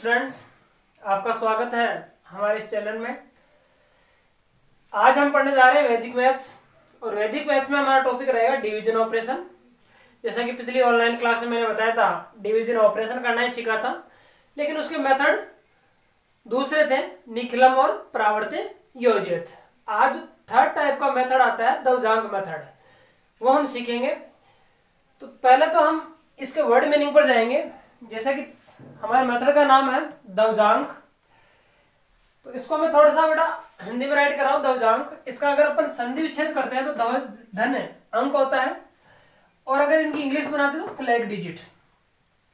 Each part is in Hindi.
स्टूडेंट्स, आपका स्वागत है हमारे इस चैनल में। आज हम पढ़ने जा रहे हैं वैदिक मैथ्स और वैदिक मैथ्स में हमारा टॉपिक रहेगा डिवीजन ऑपरेशन। जैसा कि पिछली ऑनलाइन क्लास में मैंने बताया था, डिवीजन ऑपरेशन करना ही सीखा था, लेकिन उसके मेथड दूसरे थे, निखिलम और प्रावर्ते योजित। आज थर्ड टाइप का मेथड आता है दवजांक मेथड, वो हम सीखेंगे। तो पहले तो हम इसके वर्ड मीनिंग पर जाएंगे। जैसा कि हमारे मेथड का नाम है दवजांक, तो इसको मैं थोड़ा सा बेटा हिंदी में राइट कर रहा हूं। दवजांक, इसका अगर अपन संधि विच्छेद करते हैं तो धन अंक होता है, और अगर इनकी इंग्लिश बनाते हैं तो फ्लैग डिजिट।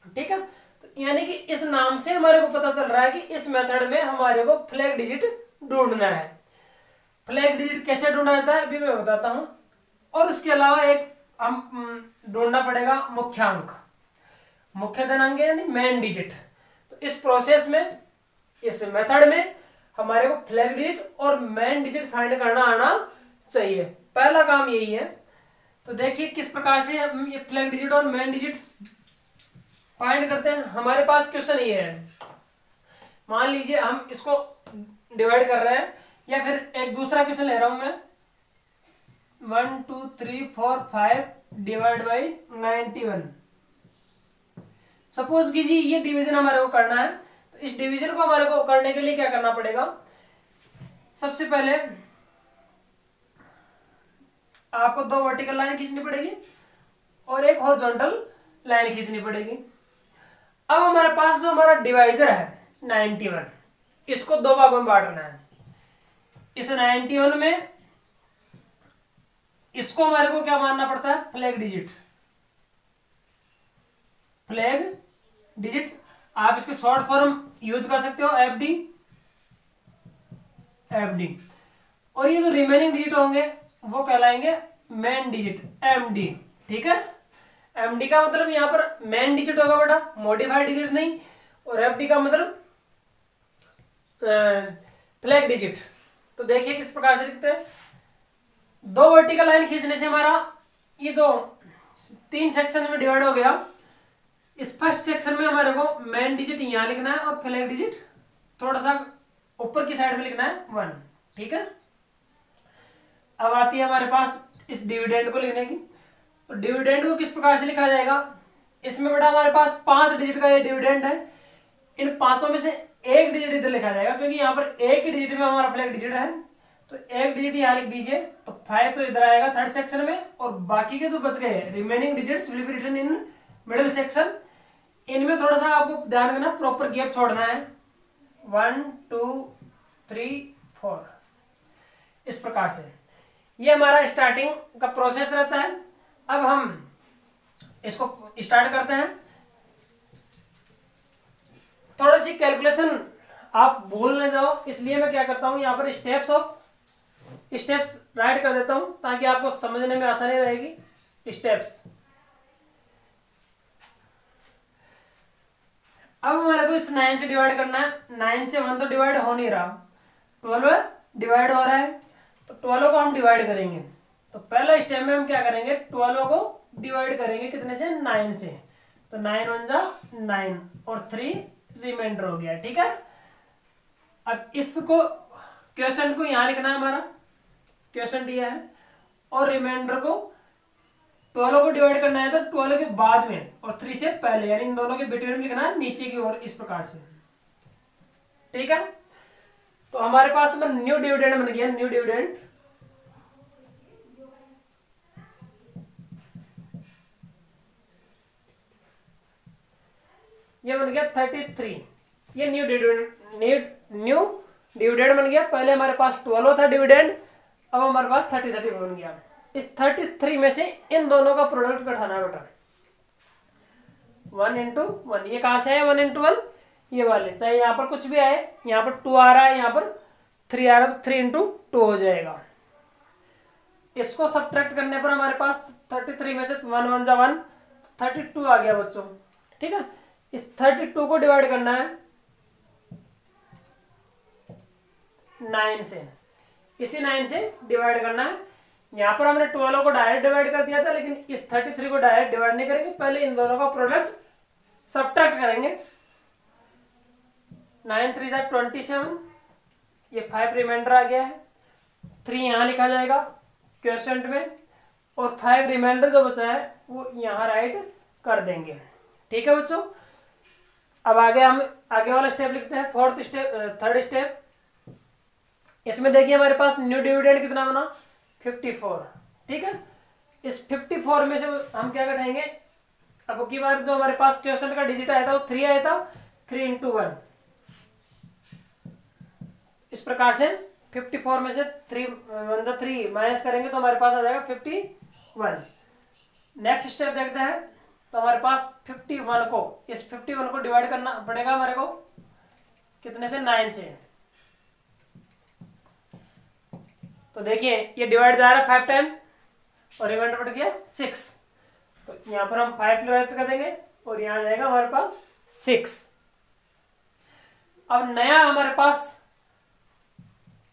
ठीक है, तो यानी कि इस नाम से हमारे को पता चल रहा है कि इस मेथड में हमारे को फ्लैग डिजिट ढूंढना है। फ्लैग डिजिट कैसे ढूंढा जाता है अभी मैं बताता हूं। और उसके अलावा एक हम ढूंढना पड़ेगा मुख्यांक, मुख्य धनांक यानी मेन डिजिट। तो इस प्रोसेस में, इस मेथड में हमारे को फ्लैग डिजिट और मेन डिजिट फाइंड करना आना चाहिए। पहला काम यही है। तो देखिए किस प्रकार से हम ये फ्लैग डिजिट और मेन डिजिट फाइंड करते हैं। हमारे पास क्वेश्चन ये है, मान लीजिए हम इसको डिवाइड कर रहे हैं, या फिर एक दूसरा क्वेश्चन ले रहा हूं मैं, 1 2 3 4 5 डिवाइड बाई 91। सपोज कीजिए ये डिवीजन हमारे को करना है। तो इस डिवीजन को हमारे को करने के लिए क्या करना पड़ेगा, सबसे पहले आपको दो वर्टिकल लाइन खींचनी पड़ेगी और एक हॉरिजॉन्टल लाइन खींचनी पड़ेगी। अब हमारे पास जो हमारा डिवाइजर है 91, इसको दो भागों में बांटना है। इस 91 में इसको हमारे को क्या मानना पड़ता है, फ्लैग डिजिट। फ्लैग डिजिट, आप इसके शॉर्ट फॉर्म यूज कर सकते हो एफडी, एफडी। और ये जो रिमेनिंग डिजिट होंगे वो कहलाएंगे मेन डिजिट, एमडी। ठीक है, एमडी का मतलब यहां पर मेन डिजिट होगा बेटा, मॉडिफाइड डिजिट नहीं। और एफडी का मतलब फ्लैग डिजिट। तो देखिए किस प्रकार से लिखते हैं। दो वर्टिकल लाइन खींचने से हमारा ये जो 3 सेक्शन में डिवाइड हो गया। इस फर्स्ट सेक्शन में हमारे को मेन डिजिट यहां लिखना है और फ्लैग डिजिट थोड़ा सा ऊपर की साइड में लिखना है 1। ठीक है, अब आती है हमारे पास इस डिविडेंड को लिखने की। तो डिविडेंड को किस प्रकार से लिखा जाएगा, इसमें बेटा हमारे पास 5 डिजिट का ये डिविडेंड है। इन पांचों में से एक डिजिट इधर लिखा जाएगा, क्योंकि यहाँ पर एक ही डिजिट में हमारा फ्लैग डिजिट है। तो एक डिजिट यहाँ लिख दीजिए, तो 5 तो इधर आएगा थर्ड सेक्शन में, और बाकी के जो बच गए remaining digits will be written in middle section. इनमें थोड़ा सा आपको ध्यान रखना, प्रॉपर गैप छोड़ना है। 1 2 3 4 इस प्रकार से ये हमारा स्टार्टिंग का प्रोसेस रहता है। अब हम इसको स्टार्ट करते हैं। थोड़ी सी कैलकुलेशन आप भूल न जाओ, इसलिए मैं क्या करता हूं, यहां पर स्टेप्स राइट कर देता हूं ताकि आपको समझने में आसानी रहेगी। स्टेप्स, अब हमारे को इस 9 से डिवाइड करना है। 9 से 1 तो डिवाइड हो नहीं रहा, 12 डिवाइड हो रहा है। तो 12 को हम डिवाइड करेंगे। तो पहला स्टेप में हम क्या करेंगे, 12 को डिवाइड करेंगे कितने से, 9 से। तो 9 1 जा 9 और 3 रिमाइंडर हो गया। ठीक है, अब इसको क्वेश्चन को यहां लिखना है, हमारा क्वेश्चन दिया है, और रिमाइंडर को 12 को डिवाइड करना है तो 12 के बाद में और 3 से पहले, यानी इन दोनों के बिटवीन में लिखना है नीचे की ओर, इस प्रकार से। ठीक है, तो हमारे पास में न्यू डिविडेंड बन गया। न्यू डिविडेंड ये बन गया 33। ये न्यू डिविडेंड बन गया। पहले हमारे पास 12 था डिविडेंड, अब हमारे पास 33 बन गया। इस 33 में से इन दोनों का प्रोडक्ट घटाना बेटा, 1 into 1। ये कहां से है 1 into 1, ये वाले, चाहे यहां पर कुछ भी आए, यहां पर 2 आ रहा है, यहां पर 3 आ रहा है, तो 3 into 2 हो जाएगा। इसको सब्ट्रैक्ट करने पर हमारे पास 33 में से 1 1 जा 1, 32 आ गया बच्चों। ठीक है, इस 32 को डिवाइड करना है 9 से, इसी 9 से डिवाइड करना है। यहां पर हमने 12 को डायरेक्ट डिवाइड कर दिया था, लेकिन इस 33 को डायरेक्ट डिवाइड नहीं करेंगे, पहले इन दोनों का प्रोडक्ट सब्ट्रैक्ट करेंगे। 9 3 जा 27, ये 5 रिमाइंडर आ गया है, 3 यहाँ लिखा जाएगा क्वेश्चन में, और 5 रिमाइंडर जो बचा है वो यहाँ राइट कर देंगे। ठीक है बच्चों, अब आगे हम आगे वाला स्टेप लिखते हैं, थर्ड स्टेप। इसमें देखिए हमारे पास न्यू डिविडेंड कितना बना 54। ठीक है, इस 54 में से हम क्या घटाएंगे, अब की बार जो हमारे पास क्वेश्चन का डिजिट आया था वो 3 आया था, 3 × 1। इस प्रकार से 54 में से 3 माइनस करेंगे तो हमारे पास आ जाएगा 51। नेक्स्ट स्टेप देखते हैं, तो हमारे पास 51 को, इस 51 को डिवाइड करना पड़ेगा हमारे को कितने से, 9 से। तो देखिए ये डिवाइड जा रहा है 5 टाइम और रिमाइंडर बढ़ गया 6, तो यहाँ पर हम 5 राइट कर देंगे और यहाँ जाएगा हमारे पास 6। अब नया हमारे पास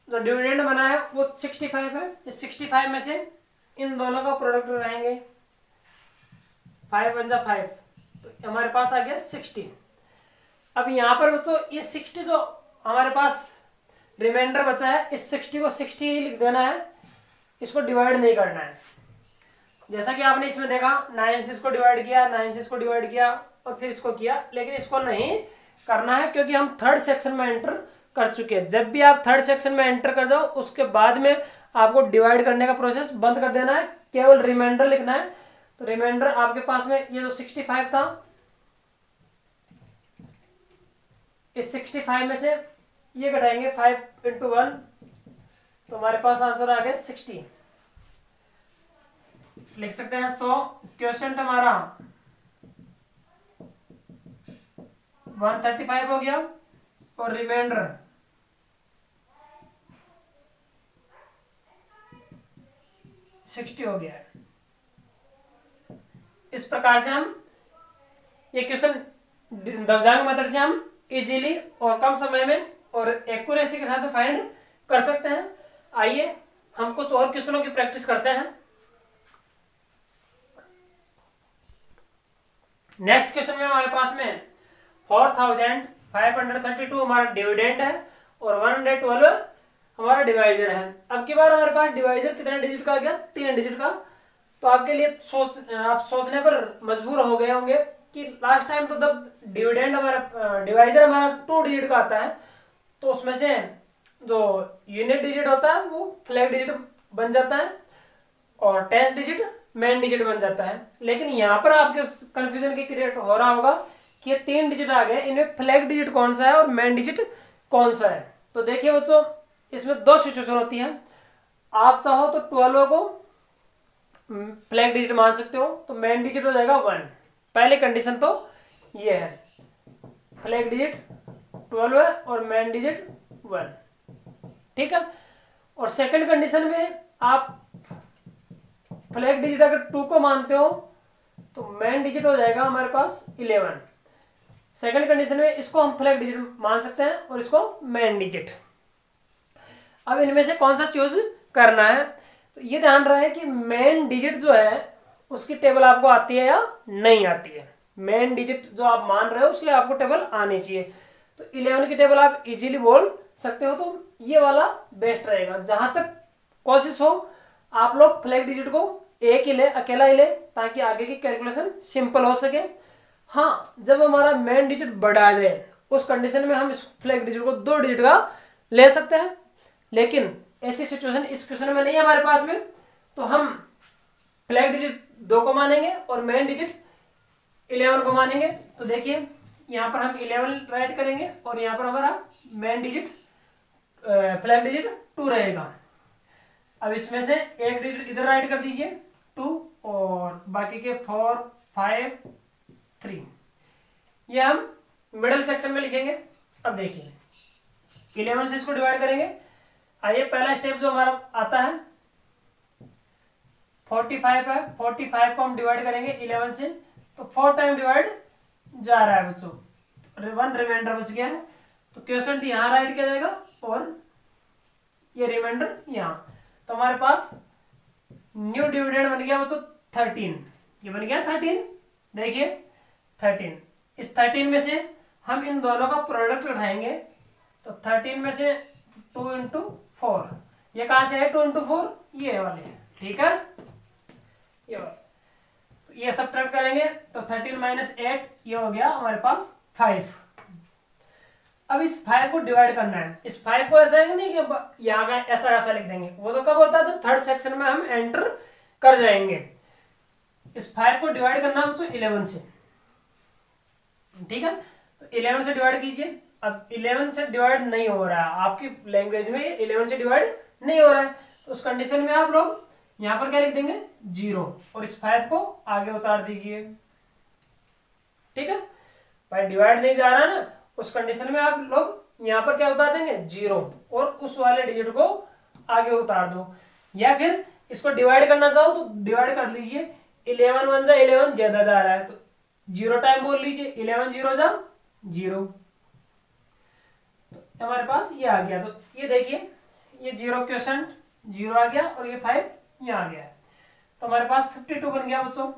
जो डिविडेंड बना है वो 65 है। इस 65 में से इन दोनों का प्रोडक्ट रहेंगे, 5 × 5, तो हमारे पास आ गया 60। अब यहाँ पर बच्चों ये 60 जो हमारे पास रिमाइंडर बचा है, इस 60 को 60 ही लिख देना है, इसको डिवाइड नहीं करना है। जैसा कि आपने इसमें देखा 9 से इसको डिवाइड किया, 9 से इसको डिवाइड किया और फिर इसको किया, लेकिन इसको नहीं करना है क्योंकि हम थर्ड सेक्शन में एंटर कर चुके हैं। जब भी आप थर्ड सेक्शन में एंटर कर जाओ उसके बाद में आपको डिवाइड करने का प्रोसेस बंद कर देना है, केवल रिमाइंडर लिखना है। तो रिमाइंडर आपके पास में ये जो 65 था, इस 65 में से ये घटाएंगे 5 × 1, तो हमारे पास आंसर आ गया 60। लिख सकते हैं 100। क्वेश्चन हमारा 135 हो गया और रिमाइंडर 60 हो गया है। इस प्रकार से हम ये क्वेश्चन दवजांग मेथड से हम इजीली और कम समय में और एक्यूरेसी के साथ फाइंड कर सकते हैं। आइए हम कुछ और क्वेश्चनों की प्रैक्टिस करते हैं। नेक्स्ट क्वेश्चन में हमारे पास में 4532 हमारा डिविडेंड है और 112 हमारा डिवाइजर है। अब की बार हमारे पास डिवाइजर कितने डिजिट का आ गया, 3 डिजिट का। तो आपके लिए आप सोचने पर मजबूर हो गए होंगे कि लास्ट टाइम तो जब डिविडेंड हमारा डिवाइजर हमारा 2 डिजिट का आता है तो उसमें से जो यूनिट डिजिट होता है वो फ्लैग डिजिट बन जाता है और टेंथ डिजिट मेन डिजिट बन जाता है। लेकिन यहाँ पर आपके कंफ्यूजन की क्रिएट हो रहा होगा कि ये 3 डिजिट आ गए, इनमें फ्लैग डिजिट कौन सा है और मेन डिजिट कौन सा है। तो देखिए बच्चों, इसमें 2 सिचुएशन होती है। आप चाहो तो 12 को फ्लैग डिजिट मान सकते हो, तो मेन डिजिट हो जाएगा 1। पहली कंडीशन तो ये है, फ्लैग डिजिट 12 है और मेन डिजिट 1। ठीक है। और सेकंड कंडीशन में आप फ्लैग डिजिट अगर 2 को मानते हो तो मेन डिजिट हो जाएगा हमारे पास 11। सेकंड कंडीशन में इसको हम फ्लैग डिजिट मान सकते हैं और इसको मेन डिजिट। अब इनमें से कौन सा चूज करना है, तो ये ध्यान रहे कि मेन डिजिट जो है उसकी टेबल आपको आती है या नहीं आती है। मेन डिजिट जो आप मान रहे हो उसके लिए आपको टेबल आनी चाहिए। तो 11 की टेबल आप इजीली बोल सकते हो, तो ये वाला बेस्ट रहेगा। जहां तक कोशिश हो आप लोग फ्लैग डिजिट को एक ही ले, अकेला ही ले, ताकि आगे की कैलकुलेशन सिंपल हो सके। हाँ, जब हमारा मेन डिजिट बढ़ा जाए उस कंडीशन में हम इस फ्लैग डिजिट को 2 डिजिट का ले सकते हैं, लेकिन ऐसी सिचुएशन इस क्वेश्चन में नहीं है हमारे पास में। तो हम फ्लैग डिजिट 2 को मानेंगे और मेन डिजिट 11 को मानेंगे। तो देखिए यहाँ पर हम 11 राइट करेंगे और यहाँ पर हमारा मेन डिजिट फ्लैग डिजिट 2 रहेगा। अब इसमें से एक डिजिट इधर राइट कर दीजिए 2 और बाकी के 4 5 3 ये हम मिडिल सेक्शन में लिखेंगे। अब देखिए 11 से इसको डिवाइड करेंगे। आइए पहला स्टेप जो हमारा आता है 45 है, 45 को हम डिवाइड करेंगे 11 से, तो 4 टाइम डिवाइड जा रहा है बच्चों, 1 रिमाइंडर बच गया है। तो क्वेश्चन यहाँ राइट किया जाएगा और ये रिमाइंडर यहाँ। तो हमारे पास न्यू डिविडेंड बन गया बच्चों 13। ये बन गया 13। देखिए 13, इस 13 में से हम इन दोनों का प्रोडक्ट उठाएंगे तो 13 में से 2 इंटू 4, ये कहाँ से है 2 इंटू 4, ये वाले, ठीक है, ये वाले। तो ये सब्ट्रैक्ट करेंगे तो 13 माइनस 8, ये हो गया हमारे पास 5। अब इस 5 को डिवाइड करना है। इस 5 को ऐसा है नहीं कि यहाँ का ऐसा ऐसा लिख देंगे, वो तो कब होता है, तो थर्ड सेक्शन में हम एंटर कर जाएंगे। इस 5 को डिवाइड करना है तो 11 से, ठीक है, तो 11 से डिवाइड कीजिए। अब 11 से डिवाइड नहीं हो रहा है आपकी लैंग्वेज में, 11 से डिवाइड नहीं हो रहा है, तो उस कंडीशन में आप लोग यहाँ पर क्या लिख देंगे 0, और इस 5 को आगे उतार दीजिए, ठीक है। भाई डिवाइड नहीं जा रहा ना, उस कंडीशन में आप लोग यहाँ पर क्या उतार देंगे 0, और उस वाले डिजिट को आगे उतार दो। या फिर इसको डिवाइड करना चाहो तो डिवाइड कर लीजिए, 11 1 जा 11 ज्यादा जा रहा है तो 0 टाइम बोल लीजिए, 11 0 जा 0, तो हमारे पास ये आ गया। तो ये देखिए, ये 0 क्वेश्चन 0 आ गया, और ये 5 यहाँ आ गया, तो हमारे पास 52 बन गया बच्चों।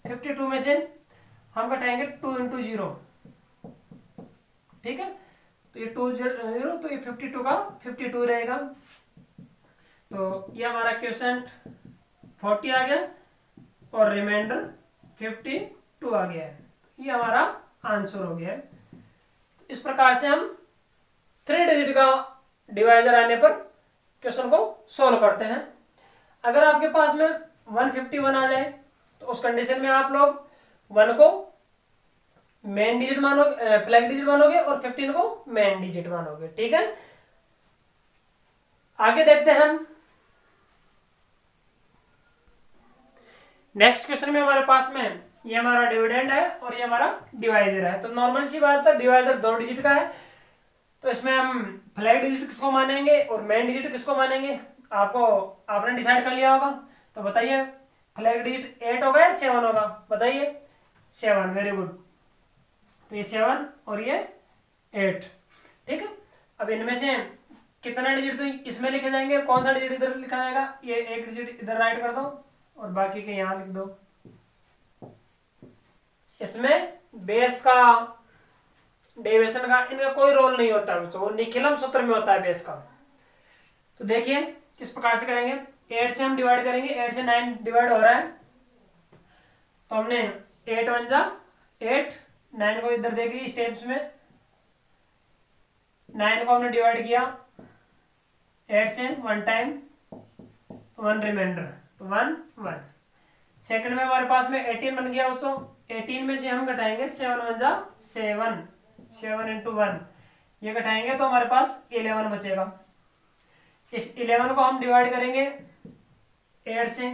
52 में से हम घटाएंगे 2 इंटू 0, ठीक है, तो ये 2 0, तो ये 52 का 52 रहेगा। तो ये हमारा क्वेश्चन 40 आ गया, और रिमाइंडर 52 आ गया है। ये हमारा आंसर हो गया है। तो इस प्रकार से हम 3 डिजिट का डिवाइजर आने पर क्वेश्चन को सोल्व करते हैं। अगर आपके पास में 151 आ जाए तो उस कंडीशन में आप लोग 1 को मेन डिजिट मानोगे, फ्लैग डिजिट मानोगे, और 15 को मेन डिजिट मानोगे, ठीक है। आगे देखते हैं हम नेक्स्ट क्वेश्चन में। हमारे पास में ये हमारा डिविडेंड है और ये हमारा डिवाइजर है। तो नॉर्मल सी बात है, डिवाइजर 2 डिजिट का है, तो इसमें हम फ्लैग डिजिट किसको मानेंगे और मेन डिजिट किसको मानेंगे, आपने डिसाइड कर लिया होगा। तो बताइए, फ्लैग डिजिट 8 होगा या 7 होगा, बताइए। 7, वेरी गुड। तो ये 7 और ये 8, ठीक है। अब इनमें से कितना डिजिट तो इसमें लिखे जाएंगे, कौन सा डिजिट इधर लिखा जाएगा, ये एक डिजिट इधर राइट कर दो और बाकी के यहां लिख दो। इसमें बेस का, डेविएशन का, इनका कोई रोल नहीं होता है, वो निखिलम सूत्र में होता है बेस का। तो देखिए किस प्रकार से करेंगे, 8 से हम डिवाइड करेंगे, 8 से 9 डिवाइड हो रहा है, तो हमने 8 1 जा 8, 9 को इधर देखिए स्टेप्स में, 9 को हमने डिवाइड किया 8 से 1 टाइम, 1 रिमाइंडर, तो 1 1। सेकंड में हमारे पास में 18 बन गया बच्चों। 18 में से हम घटाएंगे 7 1 जा 7, 7 इंटू 1, ये घटाएंगे तो हमारे पास 11 बचेगा। इस 11 को हम डिवाइड करेंगे 8 से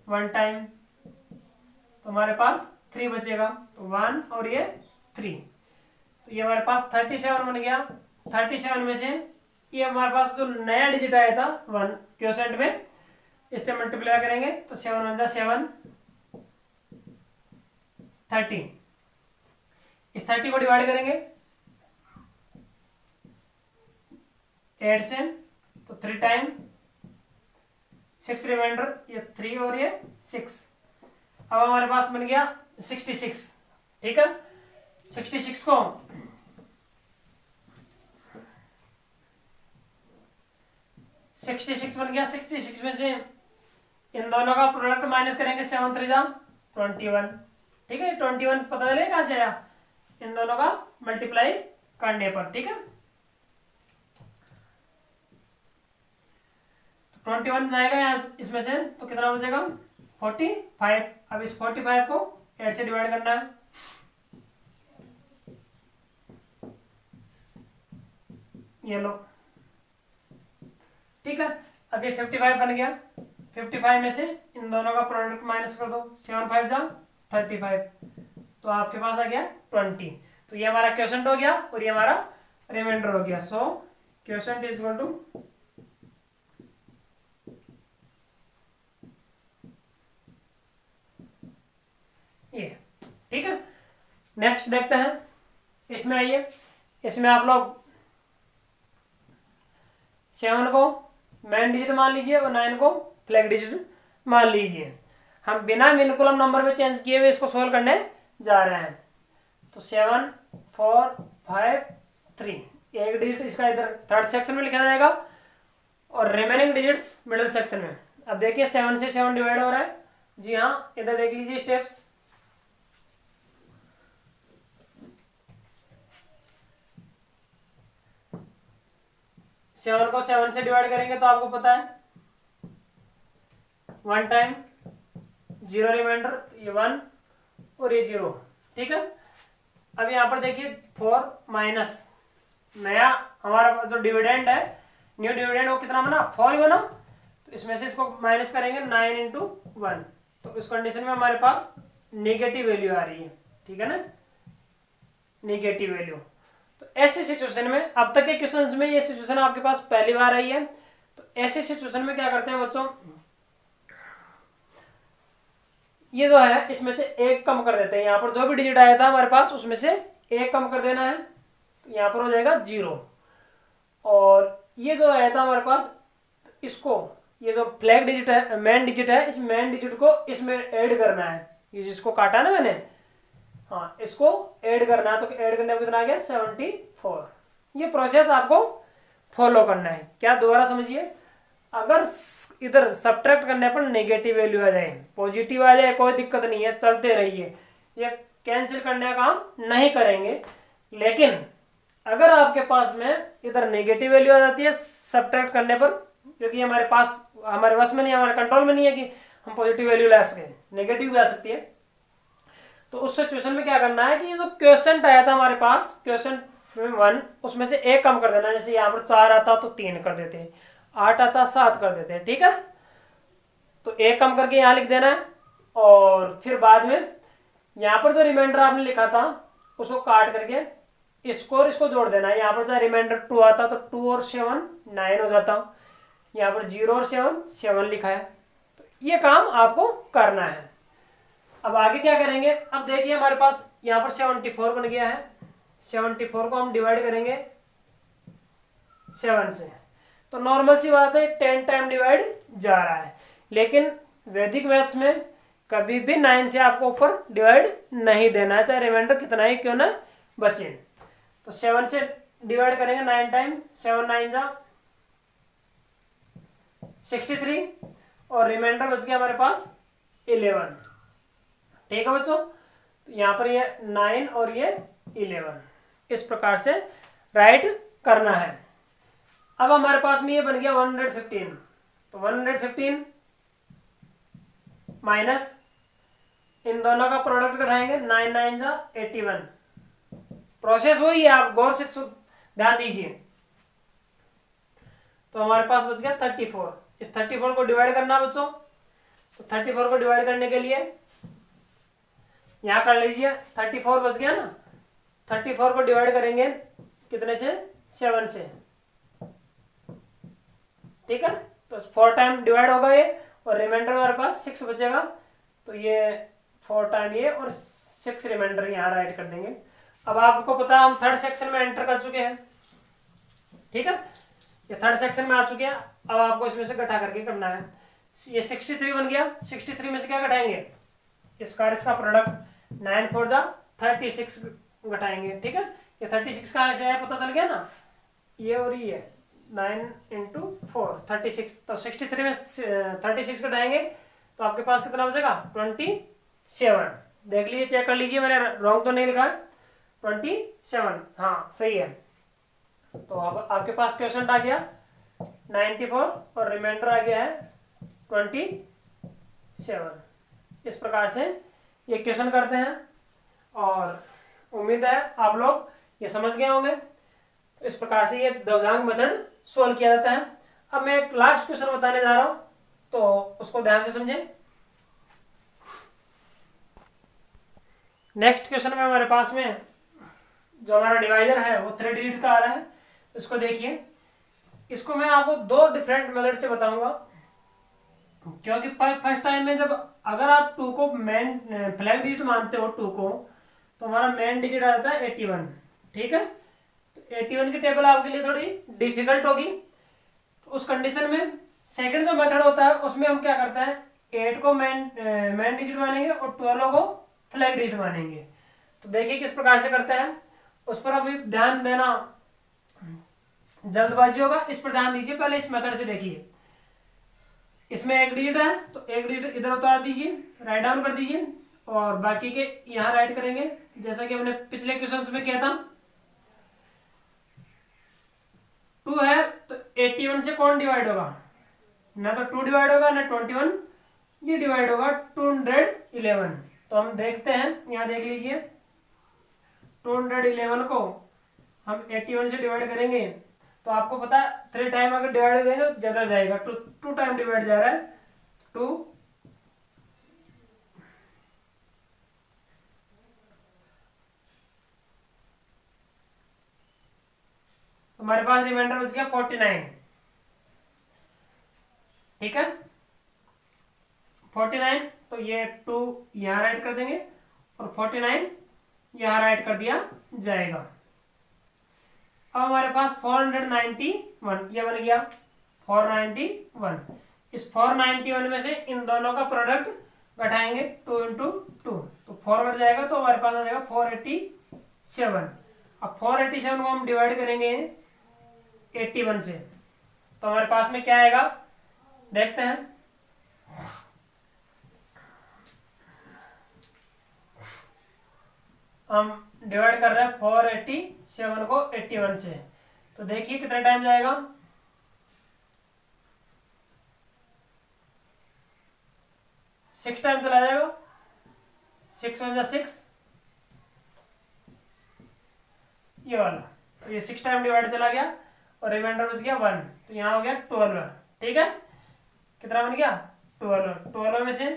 1 टाइम, तो हमारे पास 3 बचेगा, तो 1 और ये 3, तो ये हमारे पास 37 बन गया। 37 में से ये हमारे पास जो नया डिजिट आया था 1 क्वोशेंट में, इससे मल्टीप्लाई करेंगे तो 7 1 जा 7, 30। इस 30 को डिवाइड करेंगे 8 से, तो 3 टाइम 6 रिमाइंडर, ये 3 और ये 6। अब हमारे पास बन गया 66, ठीक है। 66 को 66 बन गया। 66 में से इन दोनों का प्रोडक्ट माइनस करेंगे, 7 3 जा 21, ठीक है। 21 पता चले कहां से आया, इन दोनों का मल्टीप्लाई करने पर, ठीक है। 21 जाएगा यहाँ इसमें से, तो कितना बचेगा 45। अब इस 45 को 8 से डिवाइड करना है, ये लो, ठीक है। अब ये 55 बन गया। 55 में से इन दोनों का प्रोडक्ट माइनस कर दो, 7 5 जा 35, तो आपके पास आ गया 20। तो ये हमारा क्वोशेंट हो गया और ये हमारा रिमाइंडर हो गया। सो क्वोशेंट इज इक्वल टू ये, ठीक है। नेक्स्ट देखते हैं, इसमें आइए, इसमें आप लोग 7 को मेन डिजिट मान लीजिए और 9 को फ्लैग डिजिट मान लीजिए। हम बिना विनकुलम नंबर में चेंज किए हुए इसको सोल्व करने जा रहे हैं। तो 7 4 5 3, एक डिजिट इसका इधर थर्ड सेक्शन में लिखा जाएगा और रिमेनिंग डिजिट्स मिडिल सेक्शन में। अब देखिए 7 से 7 डिवाइड हो रहा है। जी हाँ, इधर देख लीजिए स्टेप्स। सेवन को 7 से डिवाइड करेंगे तो आपको पता है 1 टाइम 0 रिमाइंडर, ये 1 और ये 0। ठीक है, अब यहाँ पर देखिए 4 माइनस नया हमारा जो डिविडेंड है, न्यू डिविडेंड वो कितना बना, 4 ही बना। तो इसमें से इसको माइनस करेंगे 9 इंटू 1, तो इस कंडीशन में हमारे पास नेगेटिव वैल्यू आ रही है। ठीक है ना, नेगेटिव वैल्यू। तो ऐसे सिचुएशन में, अब तक के क्वेश्चंस में ये सिचुएशन आपके पास पहली बार आई है, तो ऐसे सिचुएशन में क्या करते हैं बच्चों, ये जो है इसमें से एक कम कर देते हैं। यहाँ पर जो भी डिजिट आया था हमारे पास उसमें से एक कम कर देना है, तो यहाँ पर हो जाएगा 0। और ये जो आया था हमारे पास, इसको, ये जो फ्लैग डिजिट है, मेन डिजिट है, इस मेन डिजिट को इसमें ऐड करना है। ये जिसको काटा ना मैंने, हाँ, इसको ऐड करना है। तो ऐड करने में कितना आ गया, 74। ये प्रोसेस आपको फॉलो करना है। क्या, दोबारा समझिए, अगर इधर सब्ट्रैक्ट करने पर नेगेटिव वैल्यू आ जाए, पॉजिटिव आ जाए, कोई दिक्कत नहीं है, चलते रहिए, ये कैंसिल करने का काम नहीं करेंगे। लेकिन अगर आपके पास में इधर नेगेटिव वैल्यू आ जाती है सब्ट्रैक्ट करने पर, क्योंकि हमारे पास, हमारे वश में नहीं, हमारे कंट्रोल में नहीं है कि हम पॉजिटिव वैल्यू ला सकें, नेगेटिव भी आ सकती है। तो उस सिचुएशन में क्या करना है कि ये जो क्वेश्चन आया था हमारे पास, क्वेश्चन 1, उसमें से एक कम कर देना। जैसे यहाँ पर 4 आता तो 3 कर देते हैं, 8 आता 7 कर देते हैं। ठीक है, तो एक कम करके यहाँ लिख देना है। और फिर बाद में यहाँ पर जो रिमाइंडर आपने लिखा था उसको काट करके इसको और इसको जोड़ देना है। यहाँ पर चाहे रिमाइंडर 2 आता तो 2 और 7 9 हो जाता। यहाँ पर 0 और 7 7 लिखा है। तो ये काम आपको करना है। अब आगे क्या करेंगे, अब देखिए हमारे पास यहाँ पर 74 बन गया है। 74 को हम डिवाइड करेंगे 7 से, तो नॉर्मल सी बात है 10 टाइम डिवाइड जा रहा है। लेकिन वैदिक मैथ्स में कभी भी 9 से आपको ऊपर डिवाइड नहीं देना है, चाहे रिमाइंडर कितना ही क्यों ना बचे। तो 7 से डिवाइड करेंगे 9 टाइम, 7 9 जा 63 और रिमाइंडर बच गया हमारे पास 11। ठीक है बच्चों, तो यहाँ पर ये 9 और ये 11 इस प्रकार से राइट करना है। अब हमारे पास में ये बन गया 115, तो 115 माइनस इन दोनों का प्रोडक्ट घटाएंगे, 9 9 जा 81। प्रोसेस वही है, आप गौर से ध्यान दीजिए। तो हमारे पास बच गया 34। इस 34 को डिवाइड करना बच्चों, तो 34 को डिवाइड करने के लिए यहां कर लीजिए, 34 बच गया ना। 34 को डिवाइड करेंगे कितने से, 7 से। ठीक है, तो 4 टाइम डिवाइड होगा ये, और रिमाइंडर हमारे पास 6 बचेगा। तो ये 4 टाइम ये और 6 रिमाइंडर यहाँ राइट कर देंगे। अब आपको पता है हम थर्ड सेक्शन में एंटर कर चुके हैं। ठीक है, ये थर्ड सेक्शन में आ चुके हैं। अब आपको इसमें से घटा करके करना है। ये 63 बन गया। 63 में से क्या घटाएंगे, इसका प्रोडक्ट 9 4 जा 36 घटाएंगे। ठीक है, ये 36 कहाँ से है पता चल गया ना, ये और ये 9 इंटू 4 36। तो 63 में 36 घटाएंगे तो आपके पास कितना बचेगा, 27। देख लीजिए, चेक कर लीजिए, मैंने रॉन्ग तो नहीं लिखा है, 27। हाँ सही है। तो अब आपके पास क्वेश्चन आ गया 94 और रिमाइंडर आ गया है 27। इस प्रकार से ये क्वेश्चन करते हैं और उम्मीद है आप लोग ये समझ गए होंगे। तो इस प्रकार से ये दवजांग मेथड सोल्व किया जाता है। अब मैं एक लास्ट क्वेश्चन बताने जा रहा हूं, तो उसको ध्यान से समझें। नेक्स्ट क्वेश्चन में हमारे पास में जो हमारा डिवाइजर है वो 3 डिजिट का आ रहा है। इसको देखिए, इसको मैं आपको 2 डिफरेंट मेथड से बताऊंगा, क्योंकि फर्स्ट टाइम में जब अगर आप 2 को मेन फ्लैग डिजिट मानते हो 2 को, तो हमारा मेन डिजिट आ जाता है 81। ठीक है, तो 81 की टेबल आपके लिए थोड़ी डिफिकल्ट होगी। तो उस कंडीशन में सेकंड जो मेथड होता है उसमें हम क्या करते हैं, 8 को मेन डिजिट मानेंगे और 12 को फ्लैग डिजिट मानेंगे। तो देखिए किस प्रकार से करते हैं। उस पर अभी ध्यान देना जल्दबाजी होगा, इस पर ध्यान दीजिए। पहले इस मेथड से देखिए, इसमें एक डिजिट है तो एक डिजिट इधर उतार दीजिए, राइट डाउन कर दीजिए और बाकी के यहाँ राइट करेंगे, जैसा कि हमने पिछले क्वेश्चंस में किया था। 2 है तो 81 से कौन डिवाइड होगा, ना तो 2 डिवाइड होगा ना 21, ये डिवाइड होगा 211। तो हम देखते हैं, यहाँ देख लीजिए 211 को हम 81 से डिवाइड करेंगे तो आपको पता है 3 टाइम अगर डिवाइड देंगे तो ज्यादा जाएगा, 2 टाइम डिवाइड जा रहा है 2, हमारे पास रिमाइंडर बच गया 49। ठीक है, 49 तो ये 2 यहां राइट कर देंगे और 49 यहां राइट कर दिया जाएगा। अब हमारे पास 491 ये बन गया 491। इस 491 में से इन दोनों का प्रोडक्ट घटाएंगे 2 इंटू 2 तो 4 कट जाएगा तो हमारे पास आ जाएगा 487। अब 487 को हम डिवाइड करेंगे 81 से तो हमारे पास में क्या आएगा देखते हैं। हम डिवाइड कर रहे हैं 487 को 81 से, तो देखिए कितना टाइम जाएगा। 6 टाइम चला जाएगा, 6 1 जा 6 ये वाला, तो ये 6 टाइम डिवाइड चला गया और रिमाइंडर बच गया 1, तो यहाँ हो गया 12। ठीक है, कितना बन गया 12 में से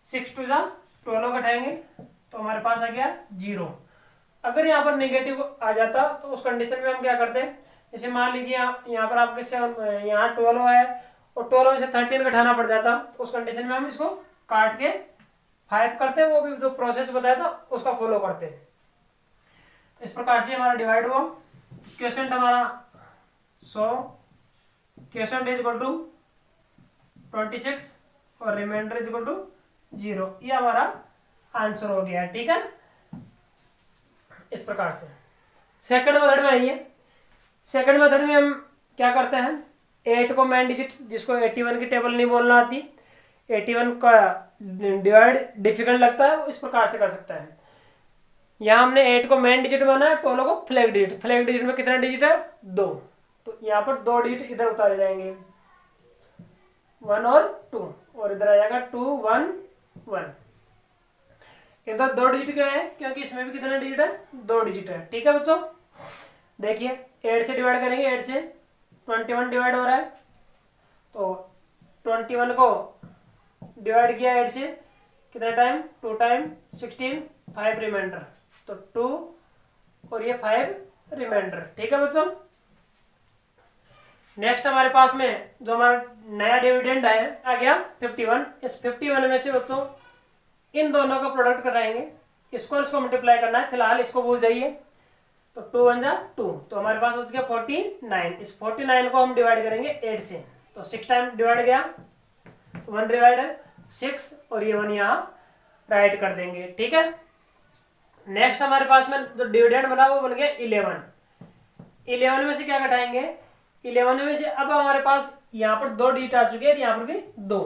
6 2 जा 12 घटाएंगे तो हमारे पास आ गया 0। अगर यहाँ पर नेगेटिव आ जाता तो उस कंडीशन में हम क्या करते हैं, जैसे मान लीजिए यहाँ पर आपके 7 यहाँ 12 है और 12 में से 13 घटाना पड़ जाता, तो उस कंडीशन में हम इसको काट के 5 करते, वो भी जो प्रोसेस बताया था उसका फॉलो करते। तो इस प्रकार से हमारा डिवाइड हुआ। क्वेश्चन हमारा 100, क्वेश्चन इज इक्वल टू 26 और रिमाइंडर इज इक्वल टू 0, ये हमारा आंसर हो गया। ठीक है, इस प्रकार से सेकंड मेथड में आइए। सेकंड मेथड में हम क्या करते हैं, 8 को मैन डिजिट, जिसको 81 की टेबल नहीं बोलना आती, 81 का डिवाइड डिफिकल्ट लगता है, वो इस प्रकार से कर सकता है। यहाँ हमने 8 को मैन डिजिट माना है, 12 को फ्लैग डिजिट। फ्लैग डिजिट में कितना डिजिट है 2, तो यहाँ पर 2 डिजिट इधर उतारे जाएंगे 1 और 2 और इधर आ जाएगा 2 1 1। इधर 2 डिजिट क्या है क्योंकि इसमें भी कितना डिजिट है 2 डिजिट है। ठीक है बच्चों, देखिए 8 से डिवाइड करेंगे, 8 से 21 डिवाइड हो रहा है तो 21 को डिवाइड किया 8 से कितना टाइम 2 टाइम 16 5 रिमाइंडर, तो 2 और ये 5 रिमाइंडर। ठीक है बच्चों, नेक्स्ट हमारे पास में जो हमारा नया डिविडेंड है आ गया 51। इस 51 में से बच्चों इन दोनों का प्रोडक्ट कराएंगे, इसको मल्टीप्लाई करना है, फिलहाल इसको भूल जाइए। तो 2 1 जा 2, तो हमारे पास बच गया 49। इस 49 को हम डिवाइड करेंगे 8 से, तो 6 टाइम डिवाइड गया, 1 डिवाइड है 6 और ये 1 यहाँ राइट कर देंगे। ठीक है, नेक्स्ट हमारे पास में जो डिविडेंड बना वो बन गया 11। 11 में से क्या घटाएंगे, 11 में से अब हमारे पास यहाँ पर 2 डिजिट आ चुके हैं, यहाँ पर भी 2,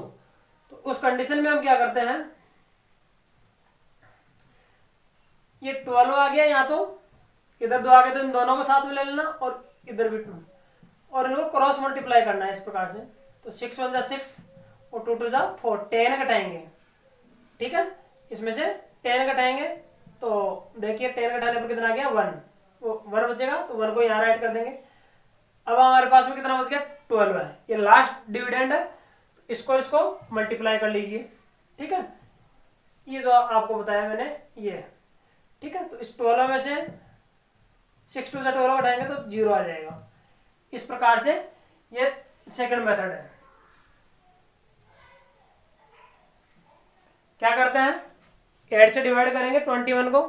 तो उस कंडीशन में हम क्या करते हैं, ये 12 आ गया, यहाँ तो इधर 2 आ गए तो इन दोनों को साथ में ले लेना और इधर भी 2 और इनको क्रॉस मल्टीप्लाई करना है इस प्रकार से। तो 6 1 जा 6 और 2 2 जा 4, 10 घटाएंगे। ठीक है, इसमें से 10 घटाएंगे तो देखिए 10 घटाने पर कितना आ गया 1, वो 1 बचेगा तो 1 को यहाँ राइट कर देंगे। अब हमारे पास में कितना बच गया 12 है, ये लास्ट डिविडेंड है, इसको मल्टीप्लाई कर लीजिए। ठीक है, ये जो आपको बताया मैंने ये। ठीक है, तो इस 12 में से 6 2 जा 12 घटाएंगे तो 0 आ जाएगा। इस प्रकार से ये सेकंड मेथड है। क्या करते हैं, 8 से डिवाइड करेंगे 21 को,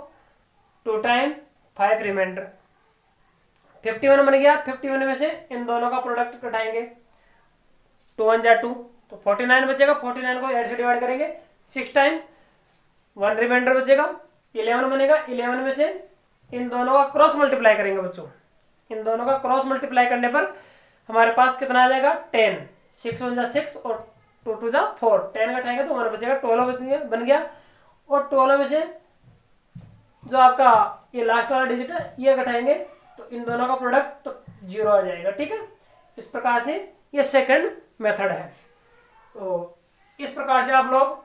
2 टाइम 5 रिमाइंडर, 51 बन गया। 51 में से इन दोनों का प्रोडक्ट घटाएंगे, 2 1 जा 2, तो 49 बचेगा। 49 को 8 से डिवाइड करेंगे 6 टाइम, 1 रिमाइंडर बचेगा, 11 बनेगा। 11 में से इन दोनों का क्रॉस मल्टीप्लाई करेंगे बच्चों। इन दोनों का क्रॉस मल्टीप्लाई करने पर हमारे पास कितना आ जाएगा 10, 6 1 जा 6 और 2 2 जा 4, 10 घटाएंगे तो हमारा बचेगा 12 बन गया। और 12 में से जो आपका ये लास्ट वाला डिजिट है ये घटाएंगे तो इन दोनों का प्रोडक्ट तो 0 आ जाएगा। ठीक है, इस प्रकार से ये सेकंड मेथड है। तो इस प्रकार से आप लोग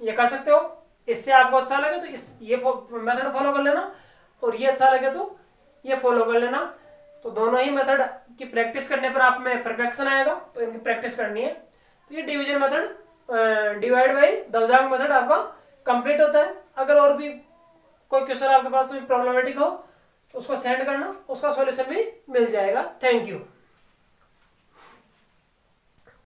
ये कर सकते हो। इससे आपको अच्छा लगे तो इस ये मेथड फॉलो कर लेना, और ये अच्छा लगे तो ये फॉलो कर लेना। तो दोनों ही मेथड की प्रैक्टिस करने पर आप में परफेक्शन आएगा, तो इनकी प्रैक्टिस करनी है। तो ये डिवीजन मेथड, डिवाइड बाई दशमलव मेथड आपका कंप्लीट होता है। अगर और भी कोई क्वेश्चन आपके पास प्रॉब्लमेटिक हो उसको सेंड करना, उसका सॉल्यूशन भी मिल जाएगा। Thank you.